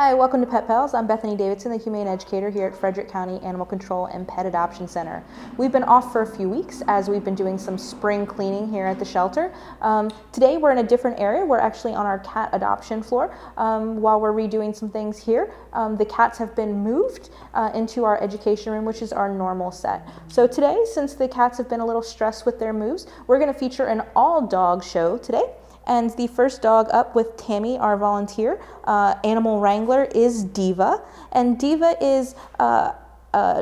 Hi, welcome to Pet Pals. I'm Bethany Davidson, the Humane Educator here at Frederick County Animal Control and Pet Adoption Center. We've been off for a few weeks as we've been doing some spring cleaning here at the shelter. Today we're in a different area. We're actually on our cat adoption floor while we're redoing some things here. The cats have been moved into our education room, which is our normal set. So today, since the cats have been a little stressed with their moves, we're going to feature an all-dog show today. And the first dog up with Tammy, our volunteer animal wrangler, is Diva. And Diva is a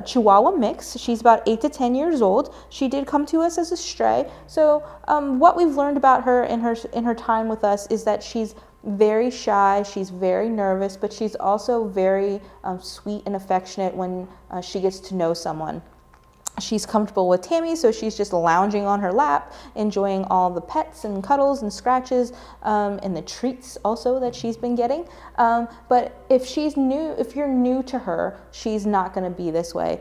Chihuahua mix. She's about 8 to 10 years old. She did come to us as a stray. So what we've learned about her in her time with us is that she's very shy, she's very nervous, but she's also very sweet and affectionate when she gets to know someone. She's comfortable with Tammy, so she's just lounging on her lap, enjoying all the pets and cuddles and scratches and the treats also that she's been getting. But if you're new to her, she's not going to be this way.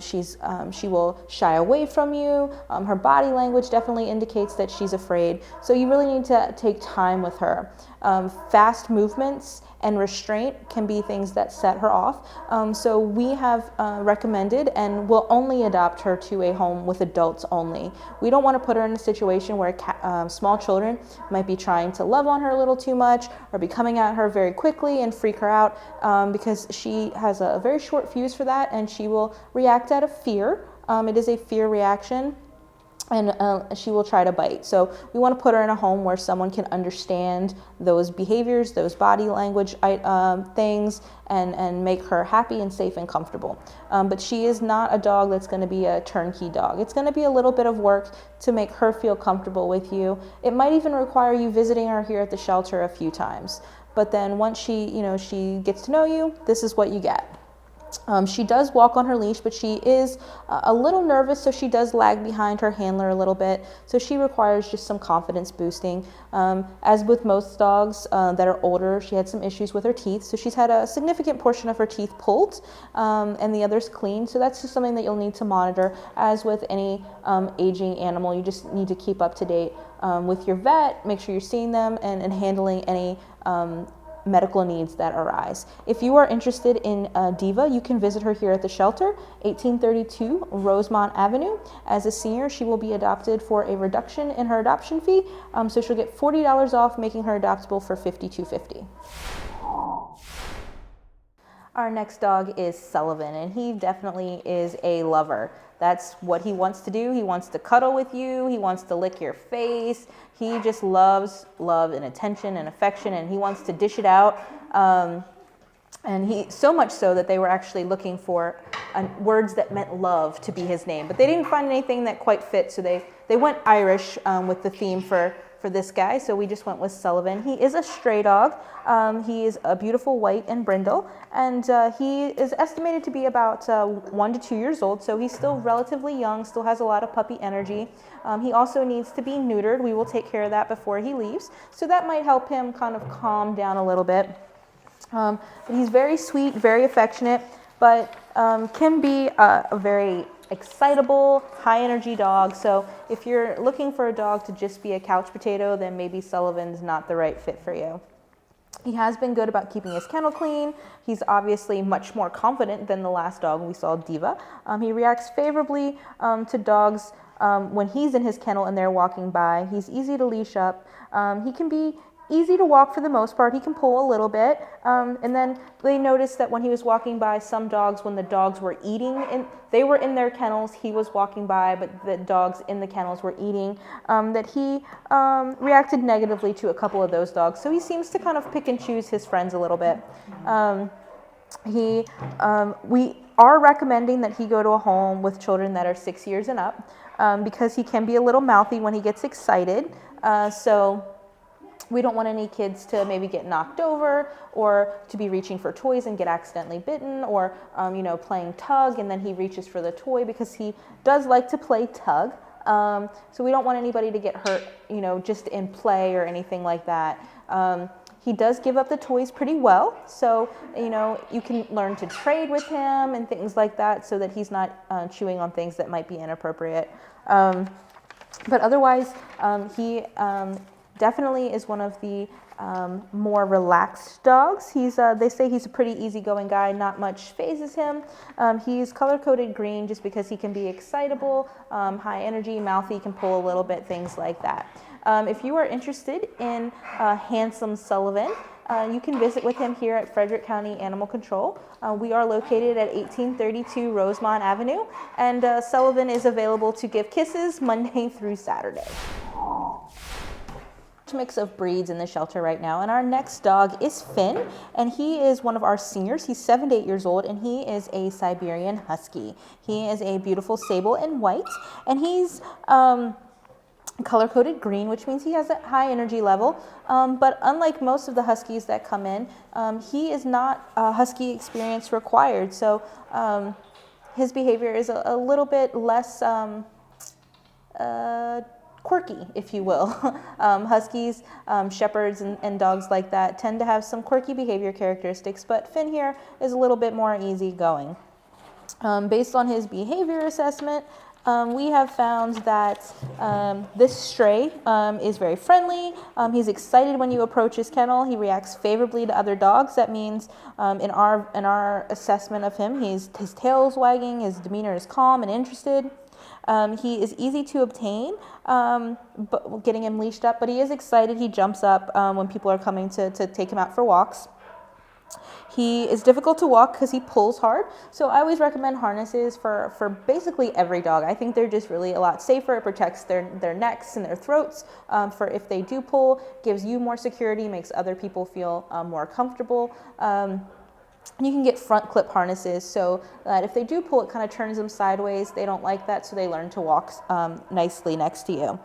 She will shy away from you. Her body language definitely indicates that she's afraid. So you really need to take time with her. Fast movements and restraint can be things that set her off. So we have recommended and will only adopt her to a home with adults only. We don't want to put her in a situation where small children might be trying to love on her a little too much or be coming at her very quickly and freak her out because she has a very short fuse for that and she will react out of fear. It is a fear reaction. And she will try to bite. So we want to put her in a home where someone can understand those behaviors, those body language things, and make her happy and safe and comfortable. But she is not a dog that's going to be a turnkey dog. It's going to be a little bit of work to make her feel comfortable with you. It might even require you visiting her here at the shelter a few times. But then once she gets to know you, this is what you get. She does walk on her leash, but she is a little nervous, so she does lag behind her handler a little bit. So she requires just some confidence boosting. As with most dogs that are older, she had some issues with her teeth. So she's had a significant portion of her teeth pulled and the others cleaned. So that's just something that you'll need to monitor. As with any aging animal, you just need to keep up to date with your vet, make sure you're seeing them and handling any medical needs that arise. If you are interested in Diva, you can visit her here at the shelter, 1832 Rosemont Avenue. As a senior, she will be adopted for a reduction in her adoption fee, so she'll get $40 off, making her adoptable for $52.50. Our next dog is Sullivan, and he definitely is a lover. That's what he wants to do. He wants to cuddle with you. He wants to lick your face. He just loves love and attention and affection, and he wants to dish it out. And he so much so that they were actually looking for words that meant love to be his name, but they didn't find anything that quite fit. So they went Irish with the theme for this guy, so we just went with Sullivan. He is a stray dog. He is a beautiful white and brindle, and he is estimated to be about 1 to 2 years old, so he's still relatively young, still has a lot of puppy energy. He also needs to be neutered. We will take care of that before he leaves, so that might help him kind of calm down a little bit. But he's very sweet, very affectionate, but can be a very excitable, high energy dog. So if you're looking for a dog to just be a couch potato, then maybe Sullivan's not the right fit for you. He has been good about keeping his kennel clean. He's obviously much more confident than the last dog we saw, Diva. He reacts favorably to dogs when he's in his kennel and they're walking by. He's easy to leash up. He can be easy to walk for the most part. He can pull a little bit. And then they noticed that when he was walking by some dogs, when the dogs were eating, and they were in their kennels, he was walking by, but the dogs in the kennels were eating, that he reacted negatively to a couple of those dogs. So he seems to kind of pick and choose his friends a little bit. We are recommending that he go to a home with children that are 6 years and up because he can be a little mouthy when he gets excited. So we don't want any kids to maybe get knocked over or to be reaching for toys and get accidentally bitten, or playing tug and then he reaches for the toy, because he does like to play tug. So we don't want anybody to get hurt, just in play or anything like that. He does give up the toys pretty well, so you can learn to trade with him and things like that, so that he's not chewing on things that might be inappropriate. But otherwise, he definitely is one of the more relaxed dogs. They say he's a pretty easygoing guy, not much phases him. He's color-coded green just because he can be excitable, high energy, mouthy, can pull a little bit, things like that. If you are interested in handsome Sullivan, you can visit with him here at Frederick County Animal Control. We are located at 1832 Rosemont Avenue, and Sullivan is available to give kisses Monday through Saturday. Mix of breeds in the shelter right now, and our next dog is Finn, and he is one of our seniors. He's 7 to 8 years old, and he is a Siberian Husky. He is a beautiful sable and white, and he's color-coded green, which means he has a high energy level, but unlike most of the Huskies that come in, he is not Husky experience required, so his behavior is a little bit less quirky, if you will. Huskies, shepherds, and dogs like that tend to have some quirky behavior characteristics, but Finn here is a little bit more easygoing. Based on his behavior assessment, we have found that this stray is very friendly. He's excited when you approach his kennel. He reacts favorably to other dogs. That means in our assessment of him, his tail is wagging, his demeanor is calm and interested. He is easy to obtain, but getting him leashed up, but he is excited. He jumps up when people are coming to take him out for walks. He is difficult to walk because he pulls hard, so I always recommend harnesses for basically every dog. I think they're just really a lot safer. It protects their necks and their throats for if they do pull, gives you more security, makes other people feel more comfortable. You can get front clip harnesses so that if they do pull, it kind of turns them sideways. They don't like that, so they learn to walk nicely next to you.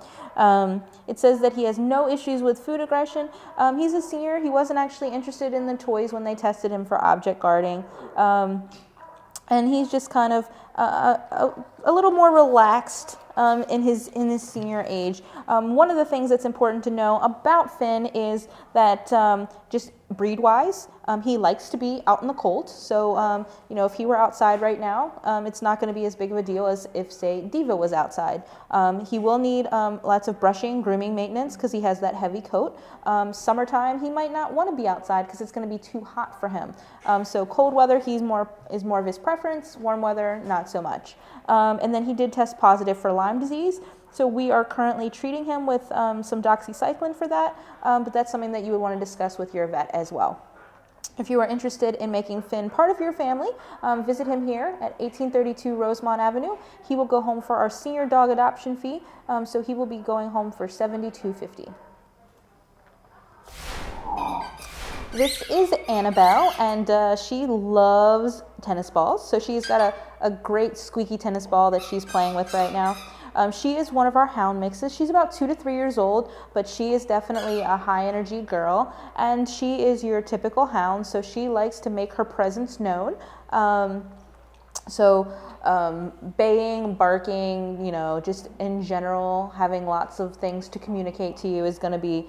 It says that he has no issues with food aggression. He's a senior. He wasn't actually interested in the toys when they tested him for object guarding. And he's just kind of a little more relaxed in his senior age. One of the things that's important to know about Finn is that just breed-wise, he likes to be out in the cold. So, you know, if he were outside right now, it's not going to be as big of a deal as if, say, Diva was outside. He will need lots of brushing, grooming, maintenance because he has that heavy coat. Summertime, he might not want to be outside because it's going to be too hot for him. So cold weather, is more of his preference. Warm weather, not so much. And then he did test positive for Lyme disease. So we are currently treating him with some doxycycline for that, but that's something that you would want to discuss with your vet as well. If you are interested in making Finn part of your family, visit him here at 1832 Rosemont Avenue. He will go home for our senior dog adoption fee, so he will be going home for $72.50. This is Annabelle, and she loves tennis balls. So she's got a great squeaky tennis ball that she's playing with right now. She is one of our hound mixes. She's about 2 to 3 years old, but she is definitely a high energy girl, and she is your typical hound, so she likes to make her presence known. Baying, barking, you know, just in general, having lots of things to communicate to you is going to be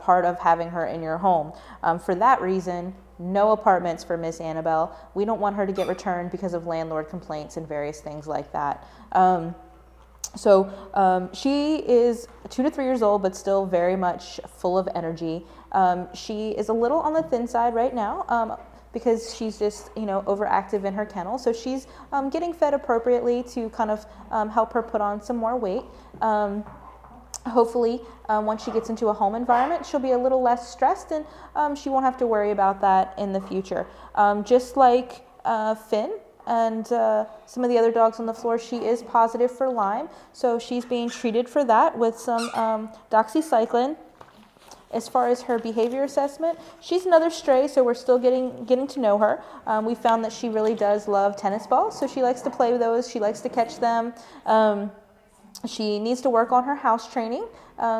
part of having her in your home. For that reason, no apartments for Miss Annabelle. We don't want her to get returned because of landlord complaints and various things like that. She is 2 to 3 years old, but still very much full of energy. She is a little on the thin side right now because she's just, you know, overactive in her kennel. So she's getting fed appropriately to kind of help her put on some more weight. Hopefully, once she gets into a home environment, she'll be a little less stressed, and she won't have to worry about that in the future. Just like Finn and some of the other dogs on the floor, she is positive for Lyme, so she's being treated for that with some doxycycline. As far as her behavior assessment, she's another stray, so we're still getting to know her. We found that she really does love tennis balls, so she likes to play with those. She likes to catch them. She needs to work on her house training,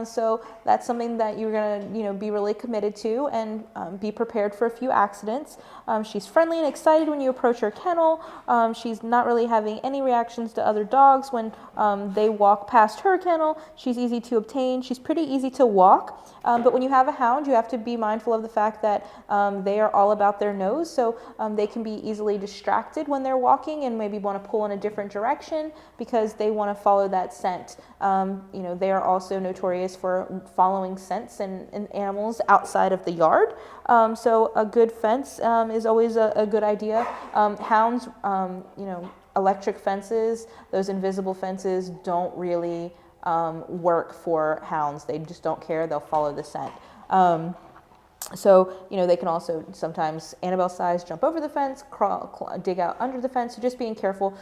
so that's something that you're going to, be really committed to and be prepared for a few accidents. She's friendly and excited when you approach her kennel. She's not really having any reactions to other dogs when they walk past her kennel. She's easy to obtain. She's pretty easy to walk, but when you have a hound, you have to be mindful of the fact that they are all about their nose, so they can be easily distracted when they're walking and maybe want to pull in a different direction because they want to follow that scent scent. They are also notorious for following scents and animals outside of the yard. So a good fence is always a good idea. Hounds, electric fences, those invisible fences don't really work for hounds. They just don't care. They'll follow the scent. So, they can also sometimes Annabelle size jump over the fence, dig out under the fence. So just being careful,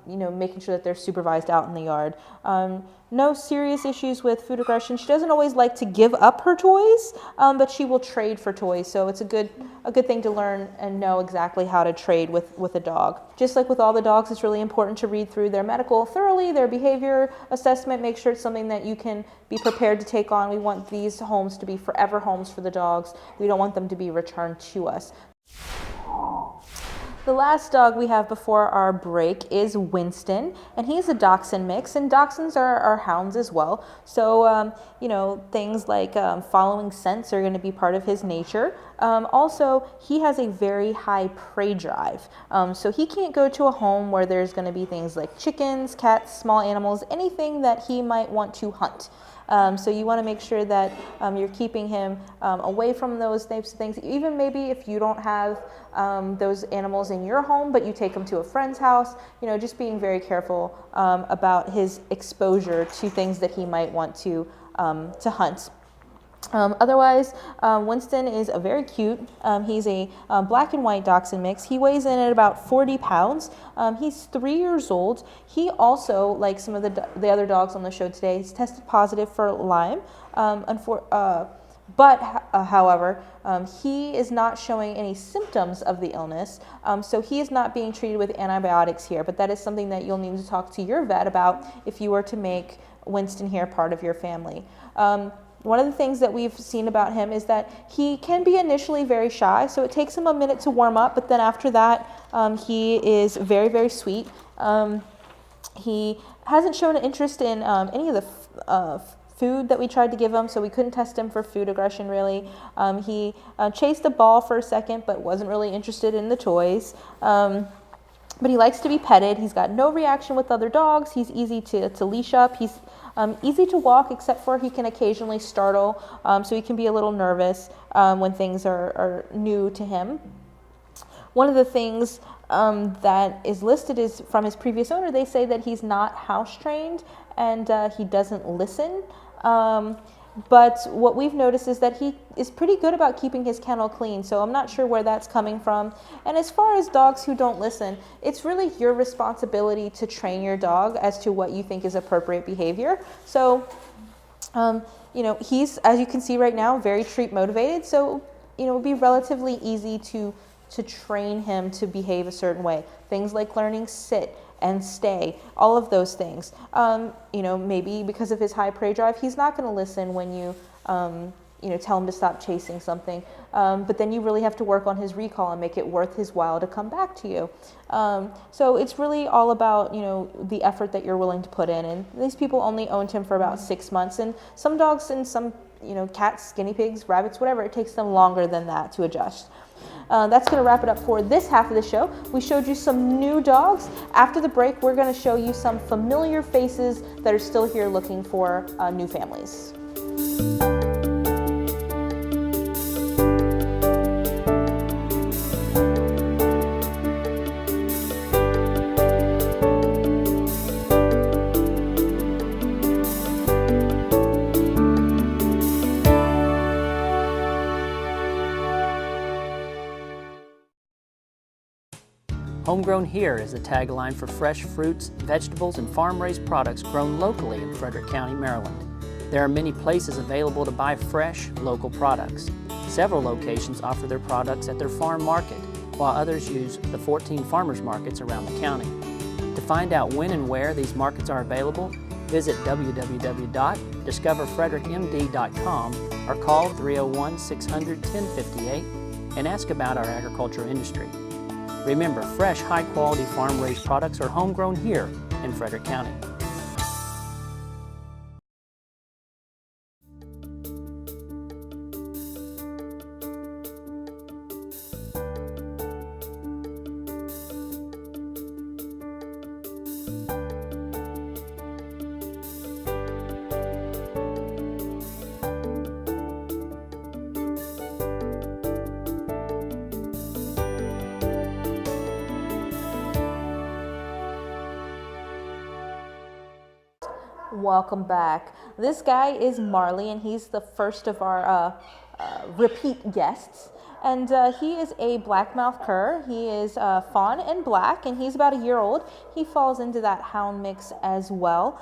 making sure that they're supervised out in the yard. No serious issues with food aggression. She doesn't always like to give up her toys, but she will trade for toys. So it's a good thing to learn and know exactly how to trade with a dog. Just like with all the dogs, it's really important to read through their medical thoroughly, their behavior assessment, make sure it's something that you can be prepared to take on. We want these homes to be forever homes for the dogs. We don't want them to be returned to us. The last dog we have before our break is Winston, and he's a Dachshund mix, and Dachshunds are hounds as well. So, things like following scents are going to be part of his nature. Also, he has a very high prey drive. So he can't go to a home where there's going to be things like chickens, cats, small animals, anything that he might want to hunt. So you want to make sure that you're keeping him away from those types of things. Even maybe if you don't have those animals in your home, but you take them to a friend's house, just being very careful about his exposure to things that he might want to hunt. Otherwise, Winston is a very cute. He's a black and white Dachshund mix. He weighs in at about 40 pounds. He's 3 years old. He also, like some of the other dogs on the show today, is tested positive for Lyme. However, he is not showing any symptoms of the illness, so he is not being treated with antibiotics here, but that is something that you'll need to talk to your vet about if you were to make Winston here part of your family. One of the things that we've seen about him is that he can be initially very shy, so it takes him a minute to warm up, but then after that, he is very, very sweet. He hasn't shown an interest in any of the food that we tried to give him, so we couldn't test him for food aggression really. He chased a ball for a second, but wasn't really interested in the toys. But he likes to be petted. He's got no reaction with other dogs. He's easy to leash up. He's easy to walk, except for he can occasionally startle, so he can be a little nervous when things are new to him. One of the things that is listed is from his previous owner. They say that he's not house trained and he doesn't listen. But what we've noticed is that he is pretty good about keeping his kennel clean, so I'm not sure where that's coming from. And as far as dogs who don't listen, it's really your responsibility to train your dog as to what you think is appropriate behavior. So, he's, as you can see right now, very treat motivated, so, it would be relatively easy to train him to behave a certain way. Things like learning sit and stay, all of those things. Maybe because of his high prey drive, he's not going to listen when you, tell him to stop chasing something. But then you really have to work on his recall and make it worth his while to come back to you. So it's really all about, the effort that you're willing to put in. And these people only owned him for about 6 months. And some dogs and some, cats, guinea pigs, rabbits, whatever, it takes them longer than that to adjust. That's going to wrap it up for this half of the show. We showed you some new dogs. After the break, we're going to show you some familiar faces that are still here looking for new families. Homegrown here is the tagline for fresh fruits, vegetables, and farm-raised products grown locally in Frederick County, Maryland. There are many places available to buy fresh, local products. Several locations offer their products at their farm market, while others use the 14 farmers markets around the county. To find out when and where these markets are available, visit www.discoverfrederickmd.com or call 301-600-1058 and ask about our agriculture industry. Remember, fresh, high-quality farm-raised products are homegrown here in Frederick County. Welcome back. This guy is Marley, and he's the first of our repeat guests. And he is a black-mouthed cur. He is fawn and black, and he's about a year old. He falls into that hound mix as well.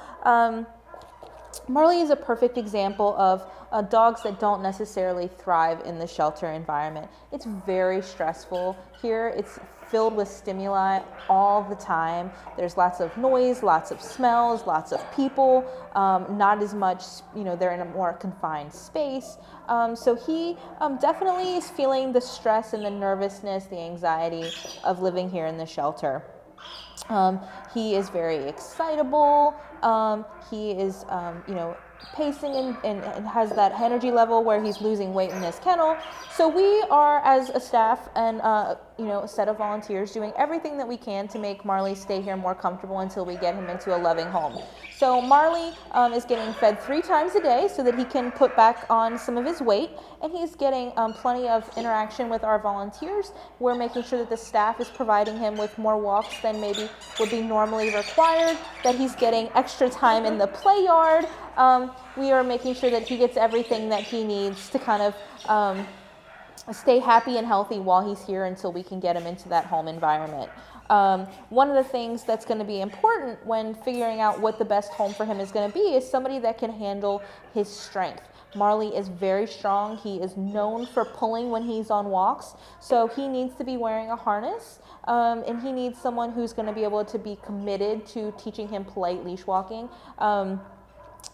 Marley is a perfect example of dogs that don't necessarily thrive in the shelter environment. It's very stressful here. It's filled with stimuli all the time. There's lots of noise, lots of smells, lots of people, not as much, they're in a more confined space. So he definitely is feeling the stress and the nervousness, the anxiety of living here in the shelter. He is very excitable. He is, pacing and has that energy level where he's losing weight in his kennel. So we are, as a staff and a set of volunteers, doing everything that we can to make Marley stay here more comfortable until we get him into a loving home. So Marley is getting fed 3 times a day so that he can put back on some of his weight, and he's getting plenty of interaction with our volunteers. We're making sure that the staff is providing him with more walks than maybe would be normally required, that he's getting extra time in the play yard. We are making sure that he gets everything that he needs to kind of stay happy and healthy while he's here until we can get him into that home environment. One of the things that's going to be important when figuring out what the best home for him is going to be is somebody that can handle his strength. Marley is very strong. He is known for pulling when he's on walks, so he needs to be wearing a harness, and he needs someone who's going to be able to be committed to teaching him polite leash walking.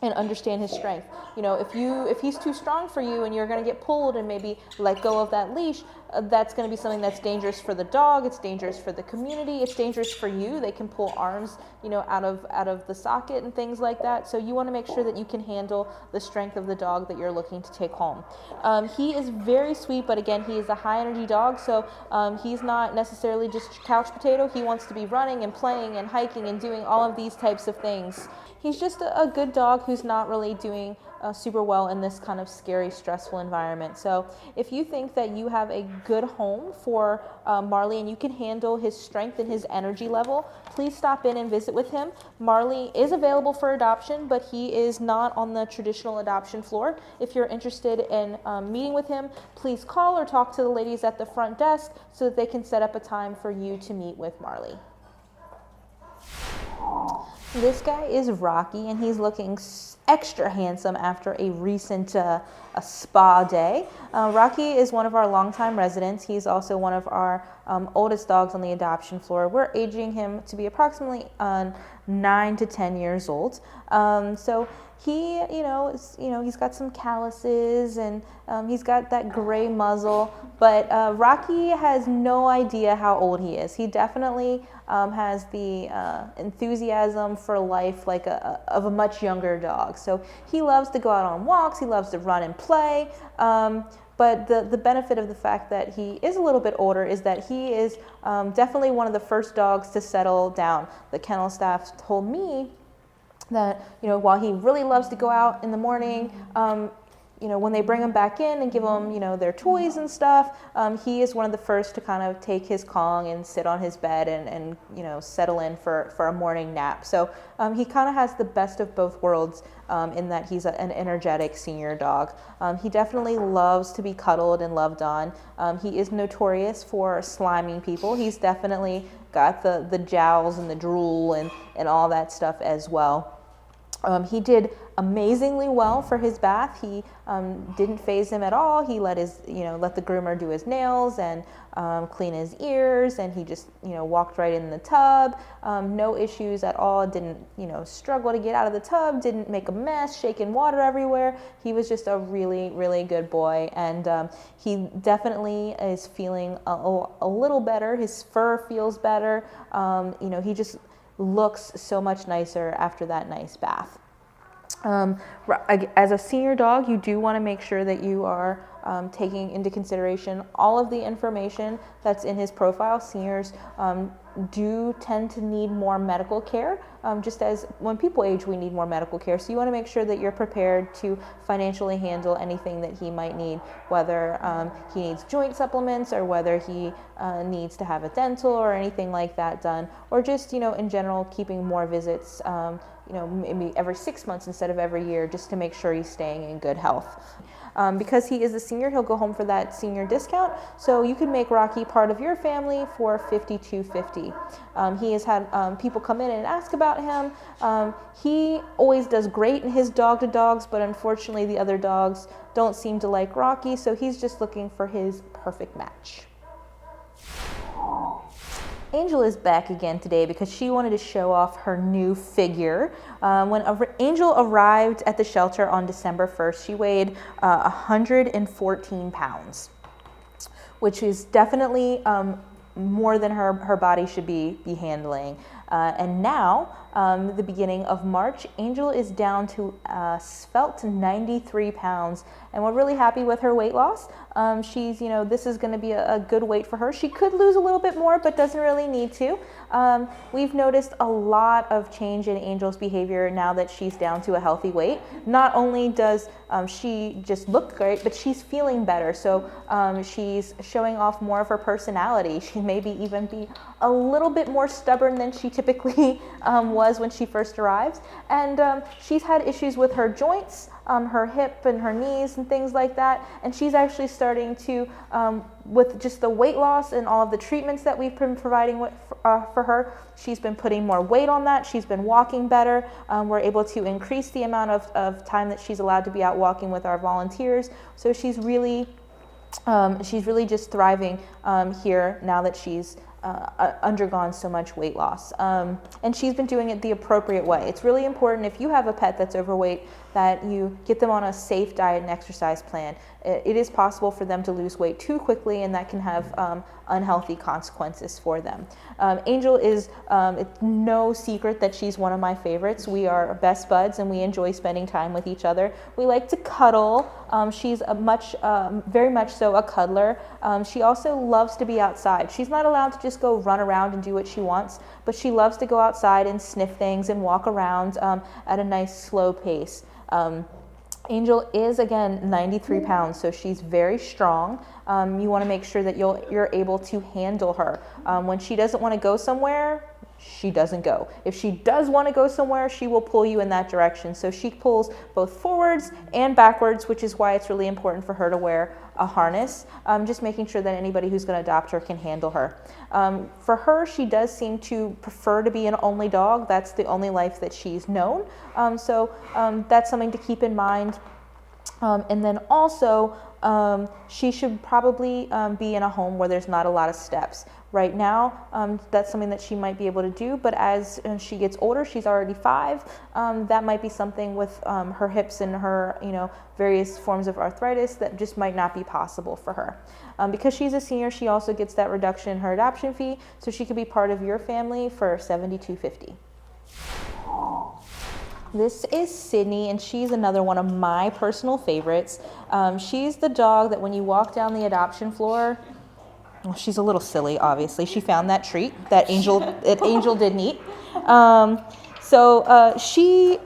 And understand his strength. If he's too strong for you and you're going to get pulled and maybe let go of that leash, that's going to be something that's dangerous for the dog. It's dangerous for the community. It's dangerous for you. They can pull arms, out of the socket and things like that. So you want to make sure that you can handle the strength of the dog that you're looking to take home. He is very sweet, but again, he is a high energy dog. So he's not necessarily just couch potato. He wants to be running and playing and hiking and doing all of these types of things. He's just a good dog who's not really doing super well in this kind of scary, stressful environment. So if you think that you have a good home for Marley and you can handle his strength and his energy level, please stop in and visit with him. Marley is available for adoption, but he is not on the traditional adoption floor. If you're interested in meeting with him, please call or talk to the ladies at the front desk so that they can set up a time for you to meet with Marley. This guy is Rocky, and he's looking extra handsome after a recent spa day. Rocky is one of our longtime residents. He's also one of our oldest dogs on the adoption floor. We're aging him to be approximately 9 to 10 years old. So he, he's got some calluses and he's got that gray muzzle, but Rocky has no idea how old he is. He definitely has the enthusiasm for life of a much younger dog. So he loves to go out on walks, he loves to run and play, but the benefit of the fact that he is a little bit older is that he is definitely one of the first dogs to settle down. The kennel staff told me that, while he really loves to go out in the morning, when they bring him back in and give him, their toys and stuff, he is one of the first to kind of take his Kong and sit on his bed and settle in for a morning nap. So he kind of has the best of both worlds in that he's an energetic senior dog. He definitely loves to be cuddled and loved on. He is notorious for sliming people. He's definitely got the jowls and the drool and all that stuff as well. He did amazingly well for his bath. He didn't faze him at all. He let the groomer do his nails and clean his ears, and he just walked right in the tub. No issues at all. Didn't struggle to get out of the tub. Didn't make a mess, shaking water everywhere. He was just a really, really good boy, and he definitely is feeling a little better. His fur feels better. He just looks so much nicer after that nice bath. As a senior dog, you do want to make sure that you are taking into consideration all of the information that's in his profile. Seniors do tend to need more medical care, just as when people age, we need more medical care. So you want to make sure that you're prepared to financially handle anything that he might need, whether he needs joint supplements or whether he needs to have a dental or anything like that done, or just, in general, keeping more visits, maybe every 6 months instead of every year, just to make sure he's staying in good health. Because he is a senior, he'll go home for that senior discount. So you can make Rocky part of your family for $52.50. He has had people come in and ask about him. He always does great in his dog-to-dogs, but unfortunately the other dogs don't seem to like Rocky, so he's just looking for his perfect match. Angel is back again today because she wanted to show off her new figure. When Angel arrived at the shelter on December 1st, she weighed 114 pounds, which is definitely more than her body should be handling. And now, the beginning of March, Angel is down to svelte 93 pounds, and we're really happy with her weight loss. She's, this is going to be a good weight for her. She could lose a little bit more, but doesn't really need to. We've noticed a lot of change in Angel's behavior now that she's down to a healthy weight. Not only does she just look great, but she's feeling better. So she's showing off more of her personality. She maybe even be a little bit more stubborn than she typically was when she first arrived. And she's had issues with her joints, her hip and her knees and things like that. And she's actually starting to, with just the weight loss and all of the treatments that we've been providing for her, she's been putting more weight on that. She's been walking better. We're able to increase the amount of time that she's allowed to be out walking with our volunteers. So she's really just thriving here now that she's undergone so much weight loss. And she's been doing it the appropriate way. It's really important if you have a pet that's overweight that you get them on a safe diet and exercise plan. It is possible for them to lose weight too quickly, and that can have unhealthy consequences for them. Angel is, it's no secret that she's one of my favorites. We are best buds and we enjoy spending time with each other. We like to cuddle. She's very much so a cuddler. She also loves to be outside. She's not allowed to just go run around and do what she wants, but she loves to go outside and sniff things and walk around at a nice slow pace. Angel is, again, 93 pounds, so she's very strong. You want to make sure that you're able to handle her. When she doesn't want to go somewhere, she doesn't go. If she does want to go somewhere, she will pull you in that direction. So she pulls both forwards and backwards, which is why it's really important for her to wear a harness, just making sure that anybody who's going to adopt her can handle her. For her, she does seem to prefer to be an only dog. That's the only life that she's known. So that's something to keep in mind. And then also, she should probably be in a home where there's not a lot of steps. Right now, that's something that she might be able to do, but as she gets older, she's already 5, that might be something with her hips and her, various forms of arthritis that just might not be possible for her. Because she's a senior, she also gets that reduction in her adoption fee, so she could be part of your family for $72.50. This is Sydney, and she's another one of my personal favorites. She's the dog that when you walk down the adoption floor, well, she's a little silly, obviously. She found that treat that Angel didn't eat. So she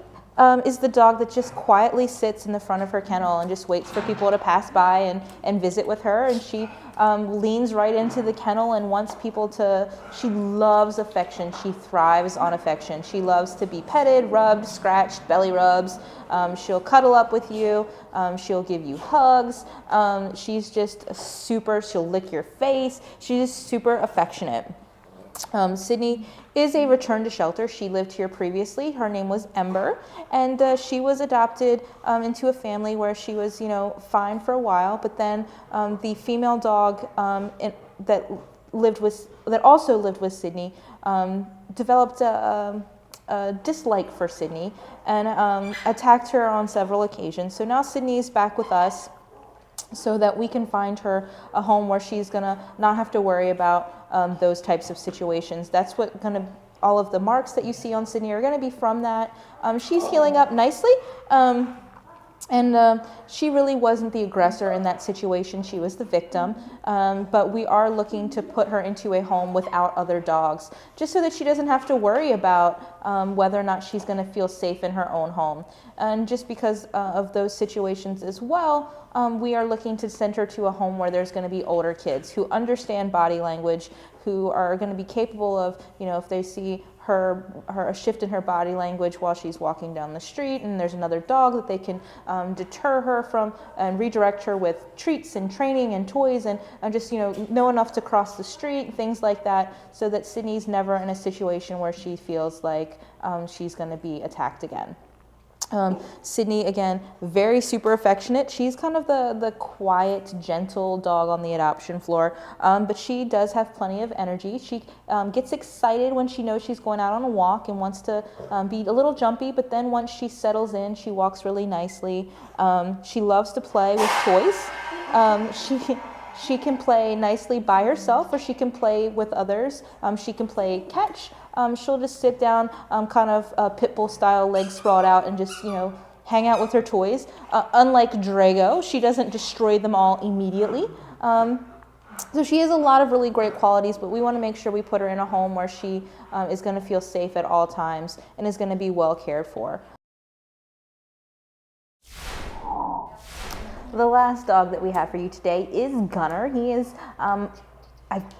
is the dog that just quietly sits in the front of her kennel and just waits for people to pass by and visit with her. And she leans right into the kennel and wants people to, she loves affection. She thrives on affection. She loves to be petted, rubbed, scratched, belly rubs. She'll cuddle up with you. She'll give you hugs. She's just she'll lick your face. She's just super affectionate. Sydney is a return to shelter. She lived here previously. Her name was Ember, and she was adopted into a family where she was, fine for a while. But then the female dog that also lived with Sydney developed a dislike for Sydney and attacked her on several occasions. So now Sydney is back with us, so that we can find her a home where she's gonna not have to worry about those types of situations. That's all of the marks that you see on Sydney are gonna be from that. She's healing up nicely. And she really wasn't the aggressor in that situation. She was the victim. But we are looking to put her into a home without other dogs, just so that she doesn't have to worry about whether or not she's going to feel safe in her own home. And just because of those situations as well, we are looking to send her to a home where there's going to be older kids who understand body language, who are going to be capable of, if they see a shift in her body language while she's walking down the street and there's another dog, that they can deter her from and redirect her with treats and training and toys and just know enough to cross the street, things like that, so that Sydney's never in a situation where she feels like she's going to be attacked again. Sydney, again, very super affectionate. She's kind of the quiet, gentle dog on the adoption floor, but she does have plenty of energy. She gets excited when she knows she's going out on a walk and wants to be a little jumpy, but then once she settles in, she walks really nicely. She loves to play with toys. She can play nicely by herself, or she can play with others. She can play catch. She'll just sit down, kind of pit bull style, legs sprawled out, and just, hang out with her toys. Unlike Drago, she doesn't destroy them all immediately. So she has a lot of really great qualities, but we want to make sure we put her in a home where she is going to feel safe at all times and is going to be well cared for. The last dog that we have for you today is Gunner. He is, I'm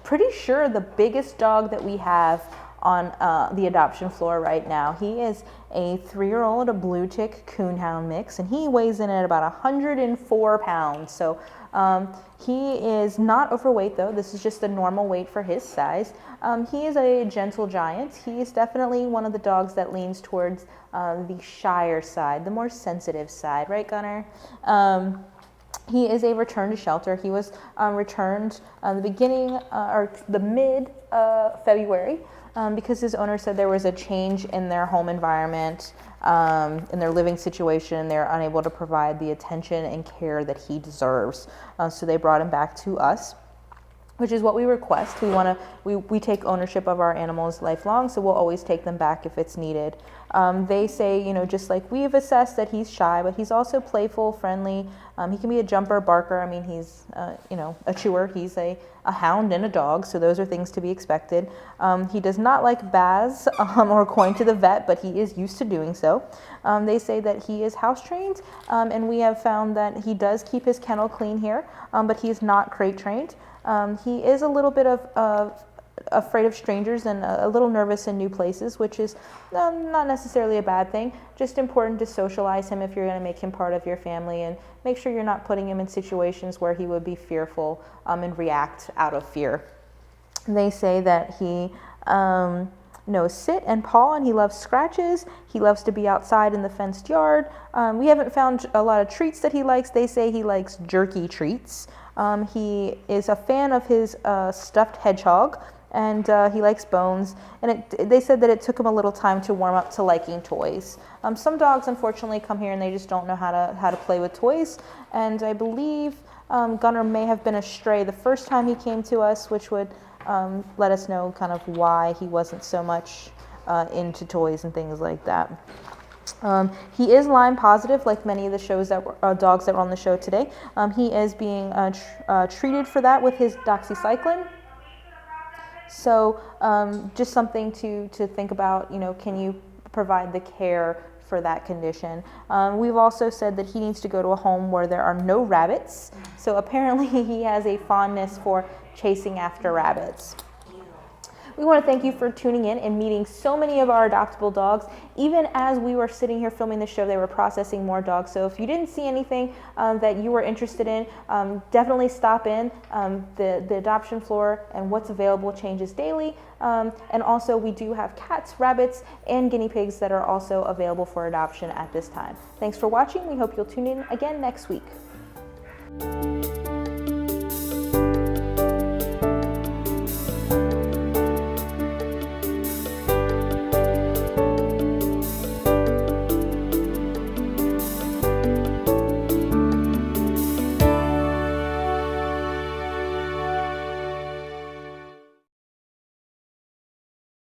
pretty sure, the biggest dog that we have on the adoption floor right now. He is a 3-year-old, a blue tick coonhound mix, and he weighs in at about 104 pounds. So he is not overweight, though. This is just a normal weight for his size. He is a gentle giant. He is definitely one of the dogs that leans towards the shyer side, the more sensitive side, right, Gunner? He is a return to shelter. He was returned the beginning or the mid February because his owner said there was a change in their home environment, in their living situation. They're unable to provide the attention and care that he deserves. So they brought him back to us, which is what we request. We take ownership of our animals lifelong, so we'll always take them back if it's needed. They say, just like we've assessed that he's shy, but he's also playful, friendly. He can be a jumper, barker. I mean, he's, a chewer. He's a hound and a dog, so those are things to be expected. He does not like baths or going to the vet, but he is used to doing so. They say that he is house trained, and we have found that he does keep his kennel clean here, but he is not crate trained. He is a little bit of afraid of strangers and a little nervous in new places, which is not necessarily a bad thing. Just important to socialize him if you're going to make him part of your family, and make sure you're not putting him in situations where he would be fearful and react out of fear. They say that he knows sit and paw, and he loves scratches. He loves to be outside in the fenced yard. We haven't found a lot of treats that he likes. They say he likes jerky treats. He is a fan of his stuffed hedgehog, and he likes bones. And they said that it took him a little time to warm up to liking toys. Some dogs, unfortunately, come here and they just don't know how to play with toys. And I believe Gunner may have been a stray the first time he came to us, which would let us know kind of why he wasn't so much into toys and things like that. He is Lyme positive, like many of the dogs that were on the show today. He is being treated for that with his doxycycline. So just something to think about, can you provide the care for that condition? We've also said that he needs to go to a home where there are no rabbits. So apparently he has a fondness for chasing after rabbits. We want to thank you for tuning in and meeting so many of our adoptable dogs. Even as we were sitting here filming the show, they were processing more dogs. So if you didn't see anything that you were interested in, definitely stop in. The adoption floor and what's available changes daily. And also we do have cats, rabbits, and guinea pigs that are also available for adoption at this time. Thanks for watching. We hope you'll tune in again next week.